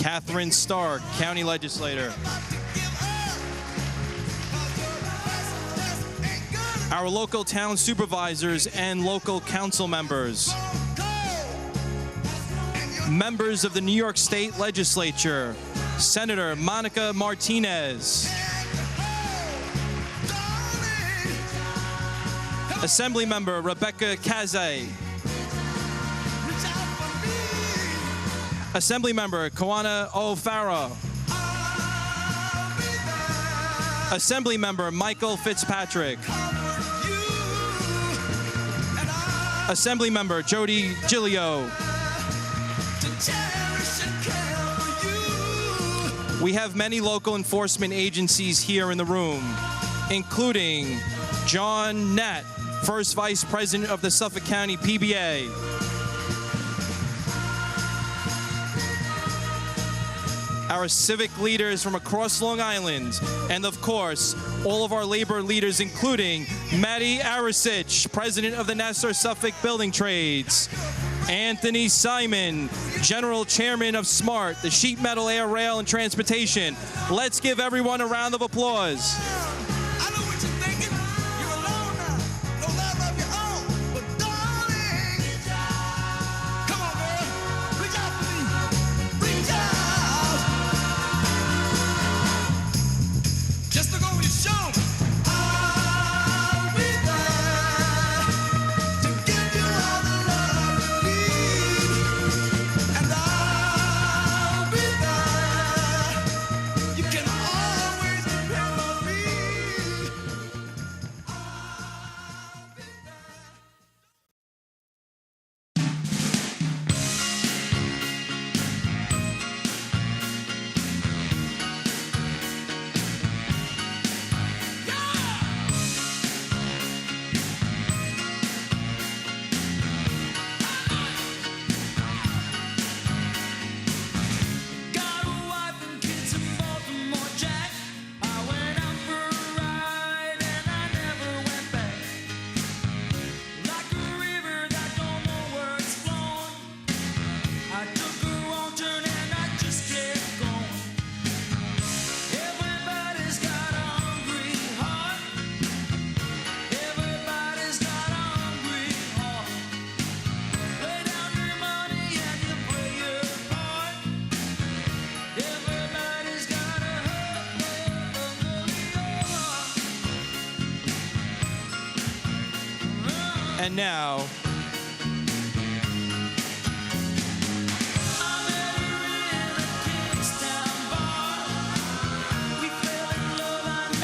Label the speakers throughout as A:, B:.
A: Catherine Stark, County Legislator. Our local town supervisors and local council members. Members of the New York State Legislature, Senator Monica Martinez. Assembly Member Rebecca Kaze. Assembly Member Kawana O'Farah. Assembly Member Michael Fitzpatrick. Assembly Member Jody Gilio. We have many local enforcement agencies here in the room, including John Nett, First Vice President of the Suffolk County PBA. Our civic leaders from across Long Island, and of course, all of our labor leaders, including Matty Arasich, President of the Nassau Suffolk Building Trades, Anthony Simon, General Chairman of SMART, the Sheet Metal Air, Rail, and Transportation. Let's give everyone a round of applause.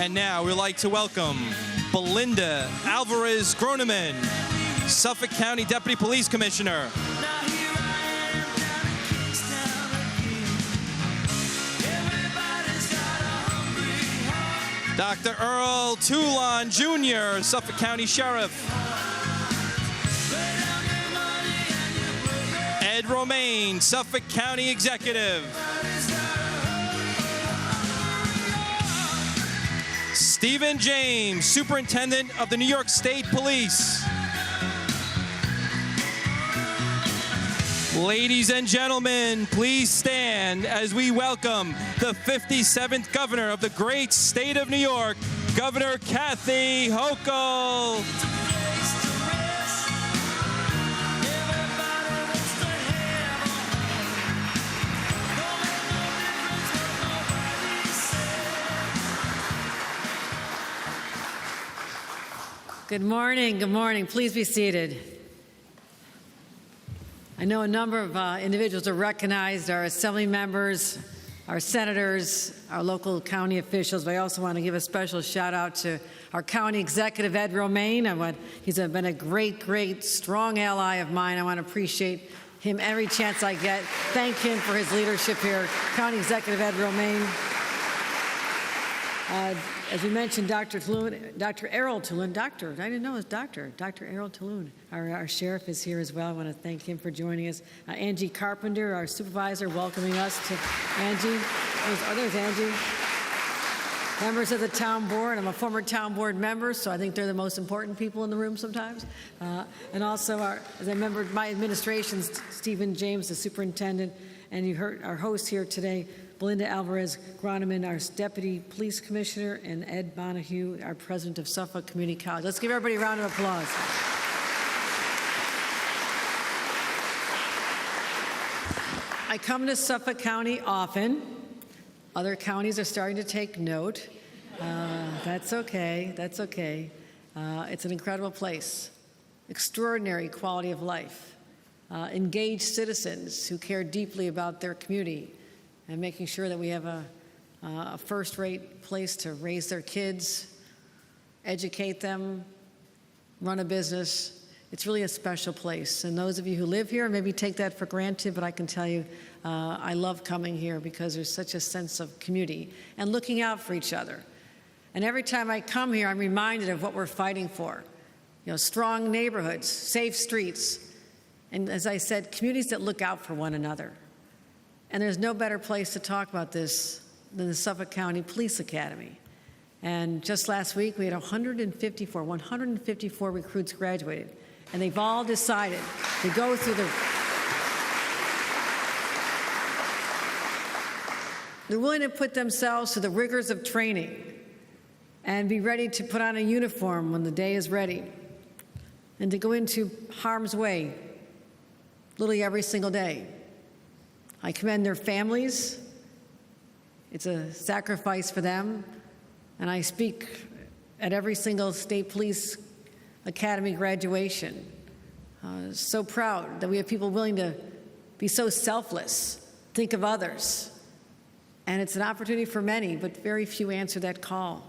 A: And now, we'd like to welcome Belinda Alvarez Groneman, Suffolk County Deputy Police Commissioner. Dr. Earl Toulon Jr., Suffolk County Sheriff. Ed Romaine, Suffolk County Executive. Stephen James, Superintendent of the New York State Police. Ladies and gentlemen, please stand as we welcome the 57th Governor of the great state of New York, Governor Kathy Hochul.
B: Good morning. Good morning. Please be seated. I know a number of individuals are recognized, our assembly members, our senators, our local county officials, but I also want to give a special shout out to our county executive, Ed Romaine. He's been a great, strong ally of mine. I want to appreciate him every chance I get. Thank him for his leadership here. County Executive Ed Romaine. As we mentioned, Dr. Errol Toulon, I didn't know it was Dr. Errol Toulon, our sheriff is here as well. I want to thank him for joining us. Angie Carpenter, our supervisor, welcoming us to Angie. There's Angie. Members of the town board. I'm a former town board member, so I think they're the most important people in the room sometimes. And also, as I remember, my administration, Stephen James, the superintendent, And you heard our host here today, Belinda Alvarez-Groneman, our Deputy Police Commissioner, and Ed Montague, our President of Suffolk Community College. Let's give everybody a round of applause. I come to Suffolk County often. Other counties are starting to take note. That's okay. That's okay. It's an incredible place. Extraordinary quality of life. Engaged citizens who care deeply about their community and making sure that we have a first-rate place to raise their kids, educate them, run a business. It's really a special place. And those of you who live here maybe take that for granted, but I can tell you I love coming here because there's such a sense of community and looking out for each other. And every time I come here, I'm reminded of what we're fighting for. You know, strong neighborhoods, safe streets, and as I said, communities that look out for one another. And there's no better place to talk about this than the Suffolk County Police Academy. And just last week, we had 154 recruits graduated. And they've all decided to go through they're willing to put themselves through the rigors of training and be ready to put on a uniform when the day is ready and to go into harm's way literally every single day. I commend their families. It's a sacrifice for them. And I speak at every single state police academy graduation. So proud that we have people willing to be so selfless, think of others. And it's an opportunity for many, but very few answer that call.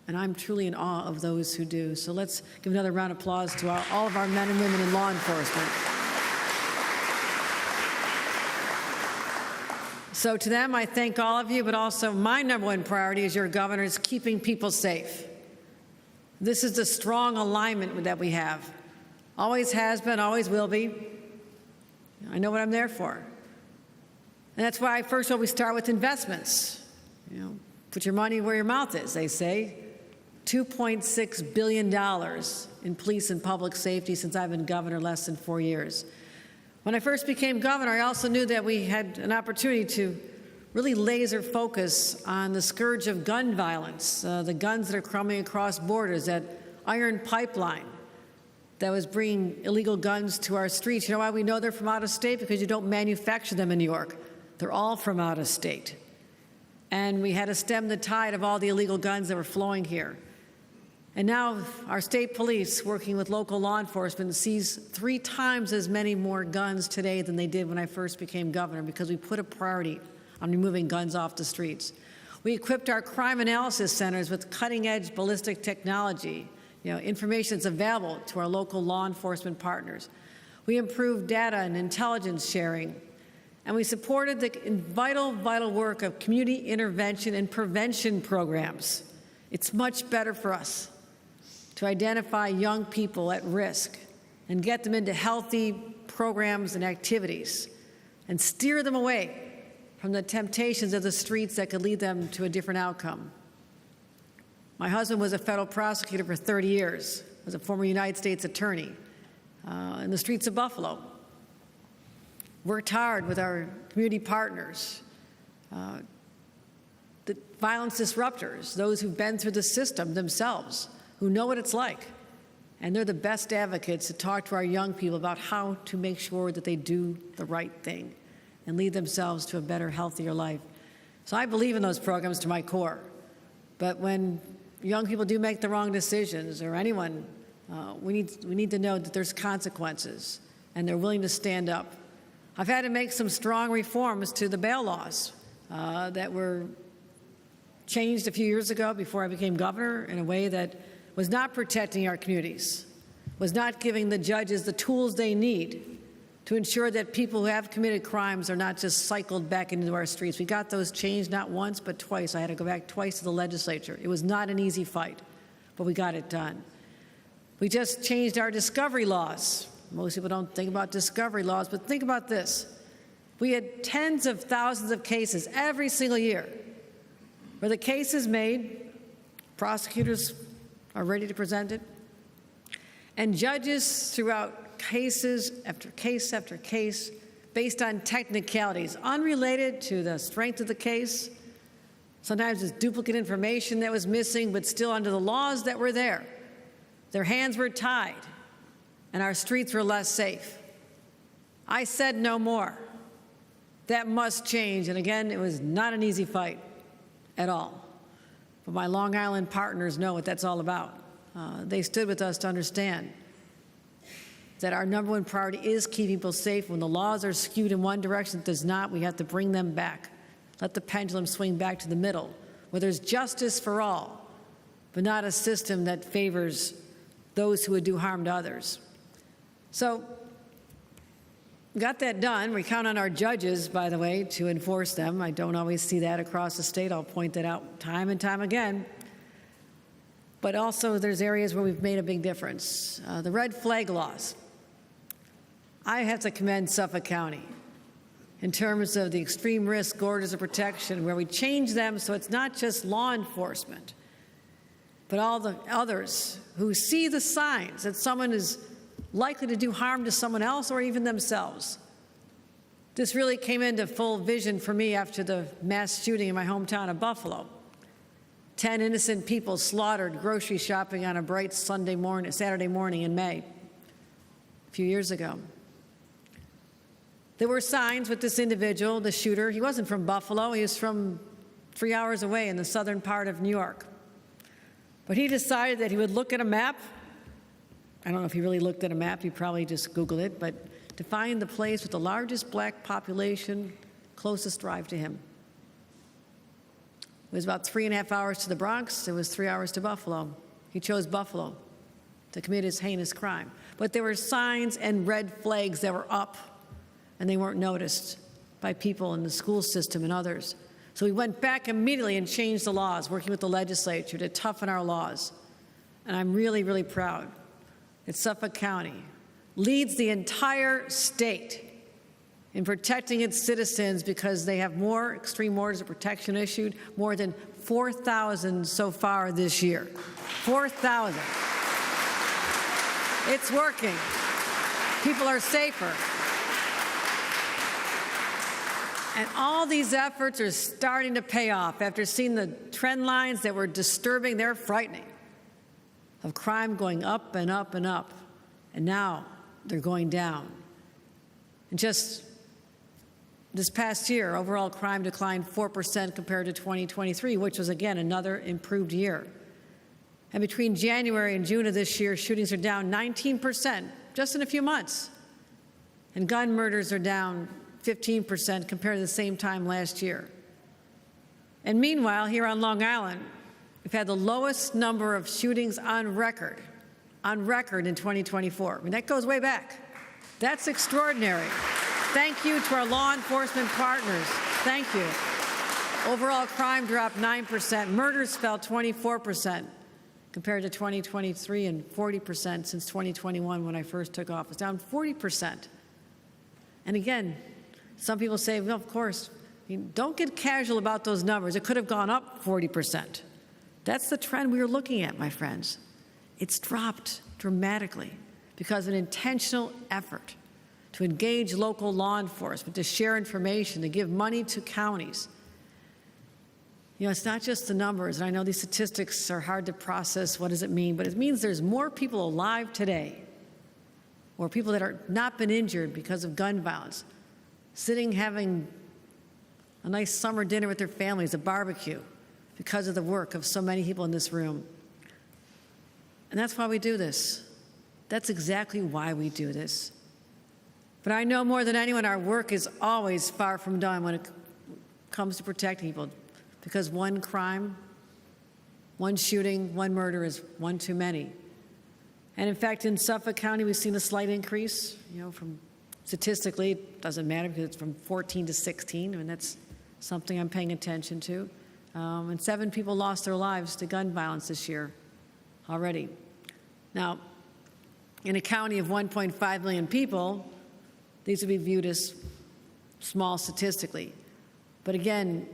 B: And I'm truly in awe of those who do. So let's give another round of applause to all of our men and women in law enforcement. So to them, I thank all of you, but also my number one priority as your governor is keeping people safe. This is the strong alignment that we have. Always has been, always will be. I know what I'm there for. And that's why, first of all, we start with investments. You know, put your money where your mouth is, they say. $2.6 billion in police and public safety since I've been governor less than 4 years. When I first became governor, I also knew that we had an opportunity to really laser focus on the scourge of gun violence, the guns that are coming across borders, that iron pipeline that was bringing illegal guns to our streets. You know why we know they're from out of state? Because you don't manufacture them in New York. They're all from out of state. And we had to stem the tide of all the illegal guns that were flowing here. And now our state police, working with local law enforcement, sees 3 times as many more guns today than they did when I first became governor, because we put a priority on removing guns off the streets. We equipped our crime analysis centers with cutting-edge ballistic technology, information that's available to our local law enforcement partners. We improved data and intelligence sharing, and we supported the vital work of community intervention and prevention programs. It's much better for us to identify young people at risk and get them into healthy programs and activities and steer them away from the temptations of the streets that could lead them to a different outcome. My husband was a federal prosecutor for 30 years, was a former United States attorney in the streets of Buffalo. Worked hard with our community partners, the violence disruptors, those who've been through the system themselves, who know what it's like. And they're the best advocates to talk to our young people about how to make sure that they do the right thing and lead themselves to a better, healthier life. So I believe in those programs to my core. But when young people do make the wrong decisions, or anyone, we need to know that there's consequences, and they're willing to stand up. I've had to make some strong reforms to the bail laws that were changed a few years ago before I became governor in a way that was not protecting our communities, was not giving the judges the tools they need to ensure that people who have committed crimes are not just cycled back into our streets. We got those changed not once, but twice. I had to go back twice to the legislature. It was not an easy fight, but we got it done. We just changed our discovery laws. Most people don't think about discovery laws, but think about this. We had tens of thousands of cases every single year where the case is made, prosecutors are ready to present it, and judges throughout cases after case after case based on technicalities, unrelated to the strength of the case. Sometimes it's duplicate information that was missing, but still under the laws that were there. Their hands were tied, and our streets were less safe. I said no more. That must change. And again, it was not an easy fight at all. But my Long Island partners know what that's all about. They stood with us to understand that our number one priority is keeping people safe. When the laws are skewed in one direction, it does not, we have to bring them back. Let the pendulum swing back to the middle, where there's justice for all, but not a system that favors those who would do harm to others. So, we got that done. We count on our judges, by the way, to enforce them. I don't always see that across the state. I'll point that out time and time again. But also, there's areas where we've made a big difference. The red flag laws. I have to commend Suffolk County in terms of the extreme risk orders of protection, where we change them so it's not just law enforcement, but all the others who see the signs that someone is likely to do harm to someone else or even themselves. This really came into full vision for me after the mass shooting in my hometown of Buffalo. 10 innocent people slaughtered grocery shopping on a bright Saturday morning in May, a few years ago. There were signs with this individual, the shooter. He wasn't from Buffalo. He was from 3 hours away in the southern part of New York. But he decided that he would look at a map. I don't know if he really looked at a map. He probably just Googled it, but to find the place with the largest black population, closest drive to him. It was about 3.5 hours to the Bronx. It was 3 hours to Buffalo. He chose Buffalo to commit his heinous crime. But there were signs and red flags that were up, and they weren't noticed by people in the school system and others. So we went back immediately and changed the laws, working with the legislature to toughen our laws. And I'm really, really proud that Suffolk County leads the entire state in protecting its citizens, because they have more extreme orders of protection issued, more than 4,000 so far this year. 4,000. It's working. People are safer. And all these efforts are starting to pay off. After seeing the trend lines that were disturbing, they're frightening, of crime going up and up and up. And now they're going down. And just this past year, overall crime declined 4% compared to 2023, which was, again, another improved year. And between January and June of this year, shootings are down 19% just in a few months. And gun murders are down 15% compared to the same time last year. And meanwhile, here on Long Island, we've had the lowest number of shootings on record in 2024. I mean, that goes way back. That's extraordinary. Thank you to our law enforcement partners. Thank you. Overall crime dropped 9%. Murders fell 24% compared to 2023, and 40% since 2021 when I first took office, down 40%. And again, some people say, well, of course, don't get casual about those numbers. It could have gone up 40%. That's the trend we were looking at, my friends. It's dropped dramatically because of an intentional effort to engage local law enforcement, to share information, to give money to counties. You know, it's not just the numbers, and I know these statistics are hard to process. What does it mean? But it means there's more people alive today, or people that are not been injured because of gun violence, sitting having a nice summer dinner with their families, a barbecue, because of the work of so many people in this room. And that's why we do this. That's exactly why we do this. But I know more than anyone, our work is always far from done when it comes to protecting people, because one crime, one shooting, one murder is one too many. And in fact, in Suffolk County, we've seen a slight increase, from statistically, it doesn't matter because it's from 14 to 16. I mean, that's something I'm paying attention to. And 7 people lost their lives to gun violence this year already. Now, in a county of 1.5 million people, these would be viewed as small statistically. But again,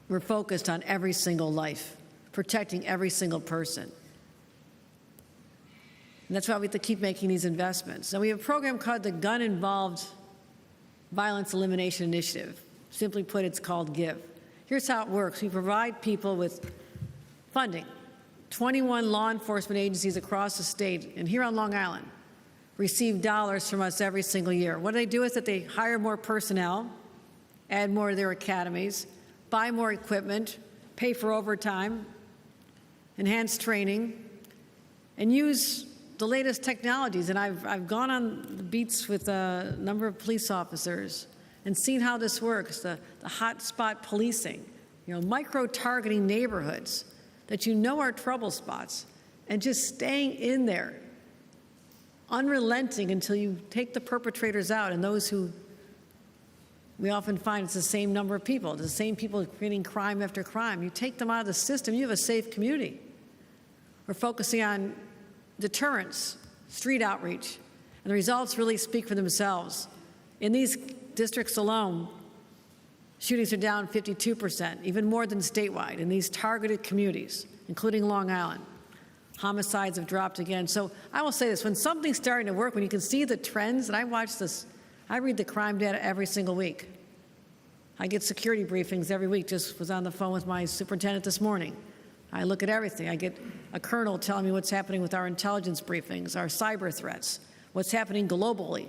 B: we're focused on every single life, protecting every single person. And that's why we have to keep making these investments. And we have a program called the Gun Involved Violence Elimination Initiative. Simply put, it's called GIVE. Here's how it works. We provide people with funding. 21 law enforcement agencies across the state and here on Long Island receive dollars from us every single year. What they do is that they hire more personnel, add more to their academies, buy more equipment, pay for overtime, enhance training, and use the latest technologies. And I've gone on the beats with a number of police officers and seen how this works, the hotspot policing, micro-targeting neighborhoods that are trouble spots, and just staying in there, unrelenting until you take the perpetrators out. And those who we often find it's the same number of people, the same people committing crime after crime. You take them out of the system, you have a safe community. We're focusing on deterrence, street outreach, and the results really speak for themselves. In these districts alone, shootings are down 52%, even more than statewide in these targeted communities, including Long Island. Homicides have dropped again. So I will say this, when something's starting to work, when you can see the trends, and I watch this, I read the crime data every single week. I get security briefings every week. Just was on the phone with my superintendent this morning. I look at everything. I get a colonel telling me what's happening with our intelligence briefings, our cyber threats, what's happening globally,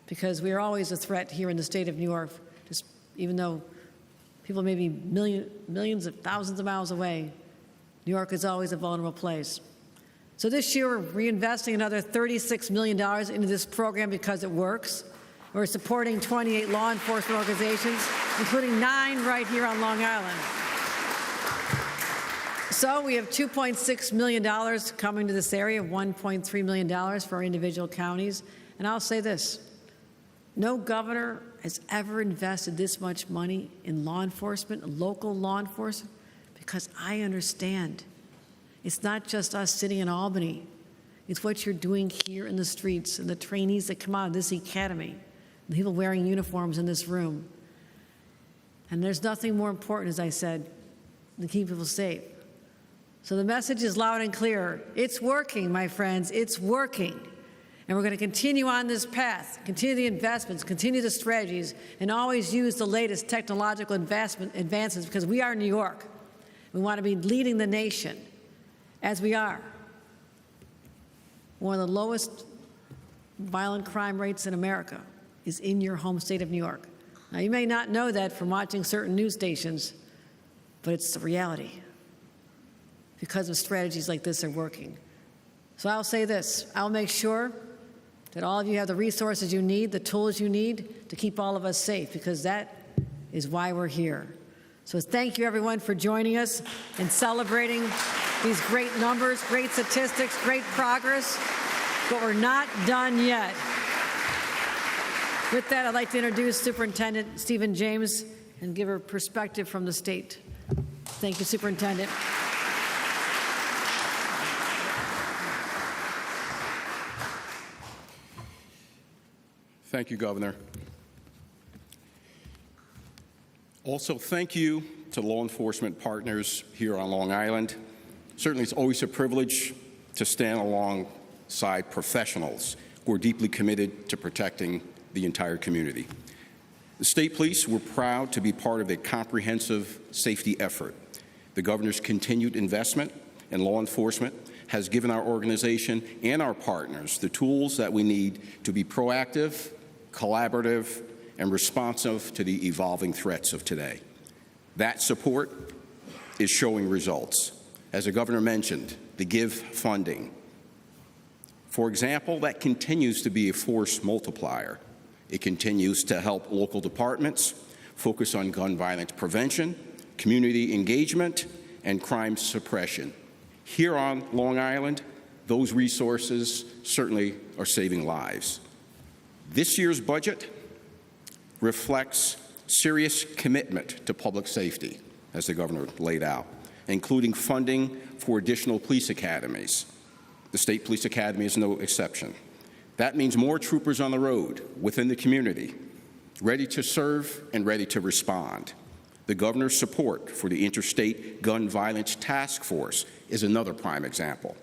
B: because we are always a threat here in the state of New York, just even though people may be millions of thousands of miles away, New York is always a vulnerable place. So this year, we're reinvesting another $36 million into this program because it works. We're supporting 28 law enforcement organizations, including 9 right here on Long Island. So we have $2.6 million coming to this area, $1.3 million for our individual counties. And I'll say this, no governor has ever invested this much money in law enforcement, local law enforcement, because I understand it's not just us sitting in Albany. It's what you're doing here in the streets and the trainees that come out of this academy, the people wearing uniforms in this room. And there's nothing more important, as I said, than keep people safe. So the message is loud and clear. It's working, my friends. It's working. And we're going to continue on this path, continue the investments, continue the strategies, and always use the latest technological advances because we are New York. We want to be leading the nation, as we are. One of the lowest violent crime rates in America is in your home state of New York. Now, you may not know that from watching certain news stations, but it's the reality because of strategies like this are working. So I'll say this, I'll make sure that all of you have the resources you need, the tools you need to keep all of us safe, because that is why we're here. So thank you, everyone, for joining us and celebrating these great numbers, great statistics, great progress, but we're not done yet. With that, I'd like to introduce Superintendent Stephen James and give her perspective from the state. Thank you, Superintendent.
C: Thank you, Governor. Also, thank you to law enforcement partners here on Long Island. Certainly, it's always a privilege to stand alongside professionals who are deeply committed to protecting the entire community. The State Police, we're proud to be part of a comprehensive safety effort. The Governor's continued investment in law enforcement has given our organization and our partners the tools that we need to be proactive, collaborative, and responsive to the evolving threats of today. That support is showing results. As the Governor mentioned, the GIVE funding. For example, that continues to be a force multiplier. It continues to help local departments focus on gun violence prevention, community engagement, and crime suppression. Here on Long Island, those resources certainly are saving lives. This year's budget reflects serious commitment to public safety, as the Governor laid out, including funding for additional police academies. The State Police Academy is no exception. That means more troopers on the road within the community, ready to serve and ready to respond. The Governor's support for the Interstate Gun Violence Task Force is another prime example.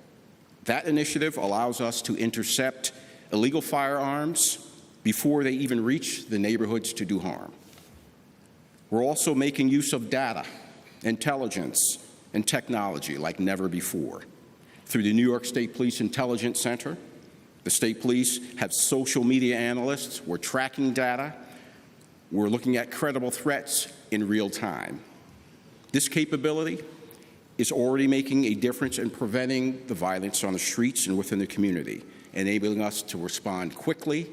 C: That initiative allows us to intercept illegal firearms before they even reach the neighborhoods to do harm. We're also making use of data, intelligence, and technology like never before. Through the New York State Police Intelligence Center, the state police have social media analysts. We're tracking data. We're looking at credible threats in real time. This capability is already making a difference in preventing the violence on the streets and within the community, enabling us to respond quickly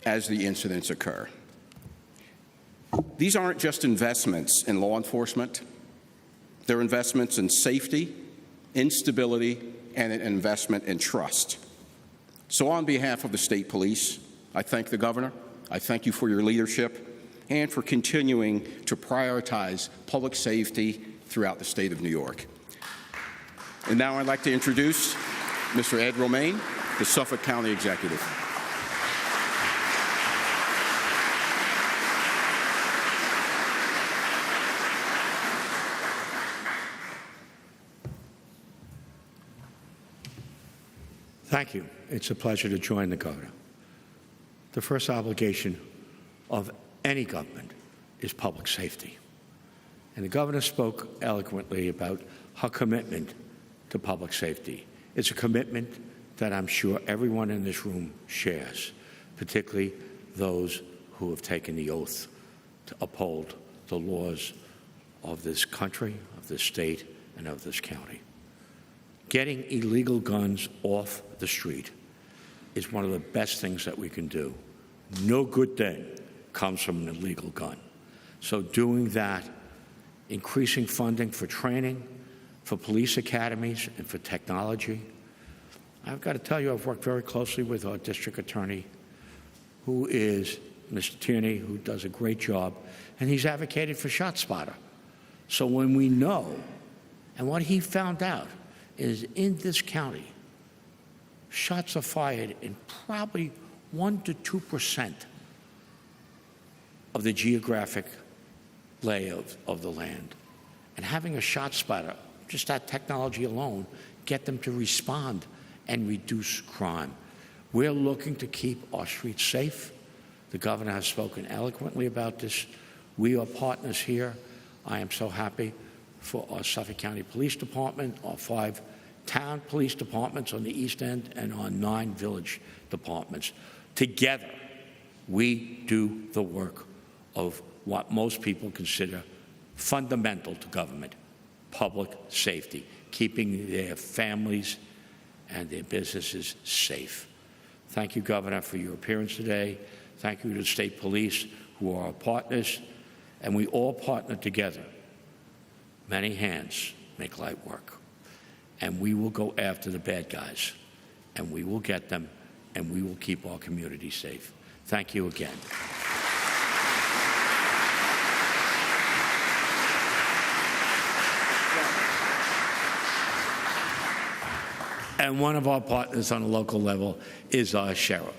C: as the incidents occur. These aren't just investments in law enforcement. They're investments in safety, in stability, and an investment in trust. So on behalf of the state police, I thank the governor. I thank you for your leadership and for continuing to prioritize public safety throughout the state of New York. And now I'd like to introduce Mr. Ed Romaine, the Suffolk County Executive.
D: Thank you. It's a pleasure to join the governor. The first obligation of any government is public safety. And the governor spoke eloquently about her commitment to public safety. It's a commitment that I'm sure everyone in this room shares, particularly those who have taken the oath to uphold the laws of this country, of this state, and of this county. Getting illegal guns off the street is one of the best things that we can do. No good thing comes from an illegal gun. So doing that, increasing funding for training, for police academies, and for technology. I've got to tell you, I've worked very closely with our district attorney, who is Mr. Tierney, who does a great job, and he's advocated for ShotSpotter. So when we know, and what he found out is in this county, shots are fired in probably 1% to 2% of the geographic layout of the land. And having a ShotSpotter, just that technology alone, get them to respond and reduce crime. We're looking to keep our streets safe. The governor has spoken eloquently about this. We are partners here. I am so happy for our Suffolk County Police Department, our 5 town police departments on the East End, and our 9 village departments. Together, we do the work of what most people consider fundamental to government, public safety, keeping their families and their businesses safe. Thank you, Governor, for your appearance today. Thank you to the state police, who are our partners, and we all partner together. Many hands make light work. And we will go after the bad guys, and we will get them, and we will keep our community safe. Thank you again. And one of our partners on a local level is our sheriff.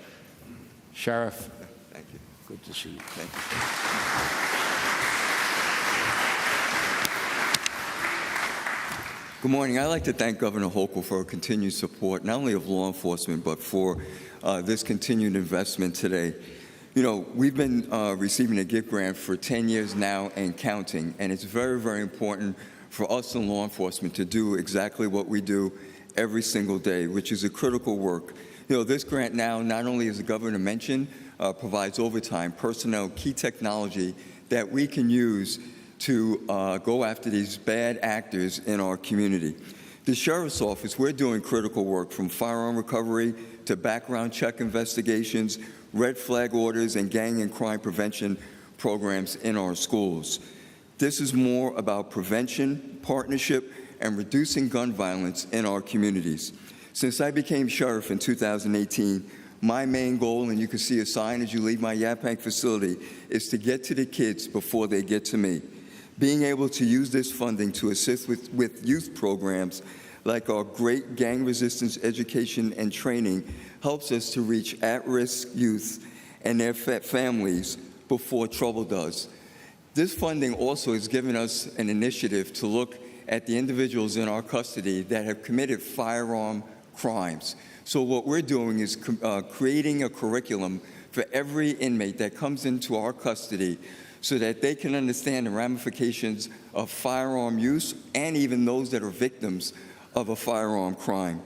D: Sheriff,
E: thank you.
D: Good to see you.
E: Thank you. Good morning. I'd like to thank Governor Hochul for her continued support, not only of law enforcement, but for this continued investment today. You know, we've been receiving a gift grant for 10 years now and counting, and it's very, very important for us in law enforcement to do exactly what we do every single day, which is a critical work. You know, this grant now, not only as the governor mentioned, provides overtime, personnel, key technology that we can use to go after these bad actors in our community. The Sheriff's Office, we're doing critical work from firearm recovery to background check investigations, red flag orders, and gang and crime prevention programs in our schools. This is more about prevention, partnership, and reducing gun violence in our communities. Since I became sheriff in 2018, my main goal, and you can see a sign as you leave my Yaphank facility, is to get to the kids before they get to me. Being able to use this funding to assist with youth programs like our great gang resistance education and training helps us to reach at-risk youth and their families before trouble does. This funding also has given us an initiative to look at the individuals in our custody that have committed firearm crimes. So what we're doing is creating a curriculum for every inmate that comes into our custody so that they can understand the ramifications of firearm use and even those that are victims of a firearm crime.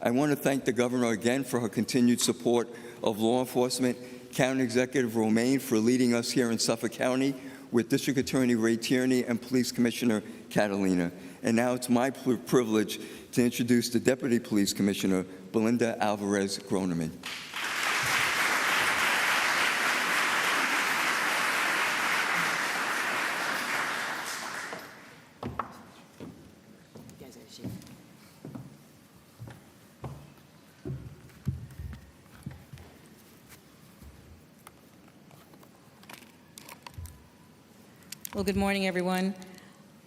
E: I want to thank the governor again for her continued support of law enforcement, County Executive Romaine for leading us here in Suffolk County with District Attorney Ray Tierney and Police Commissioner Catalina. And now it's my privilege to introduce the Deputy Police Commissioner, Belinda Alvarez-Groneman.
F: Well, good morning, everyone.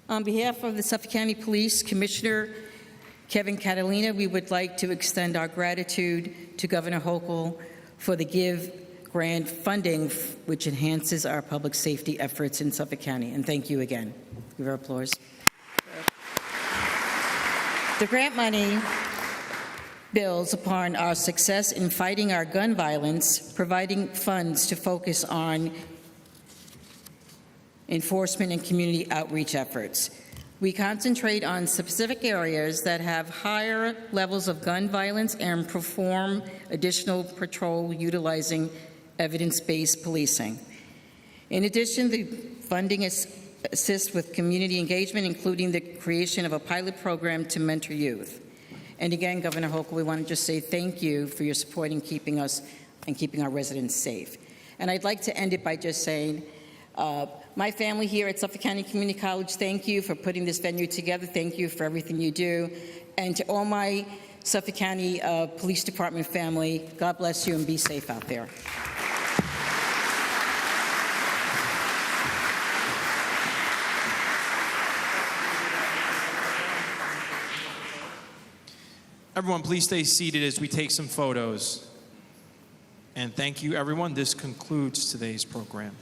F: On behalf of the Suffolk County Police Commissioner Kevin Catalina, we would like to extend our gratitude to Governor Hochul for the GIVE grant funding, which enhances our public safety efforts in Suffolk County. And thank you again. Give our applause. The grant money builds upon our success in fighting our gun violence, providing funds to focus on enforcement and community outreach efforts. We concentrate on specific areas that have higher levels of gun violence and perform additional patrol utilizing evidence-based policing. In addition, the funding assists with community engagement, including the creation of a pilot program to mentor youth. And again, Governor Hochul, we want to just say thank you for your support in keeping us and keeping our residents safe. And I'd like to end it by just saying, my family here at Suffolk County Community College, thank you for putting this venue together. Thank you for everything you do. And to all my Suffolk County Police Department family, God bless you and be safe out there.
A: Everyone, please stay seated as we take some photos. And thank you, everyone. This concludes today's program.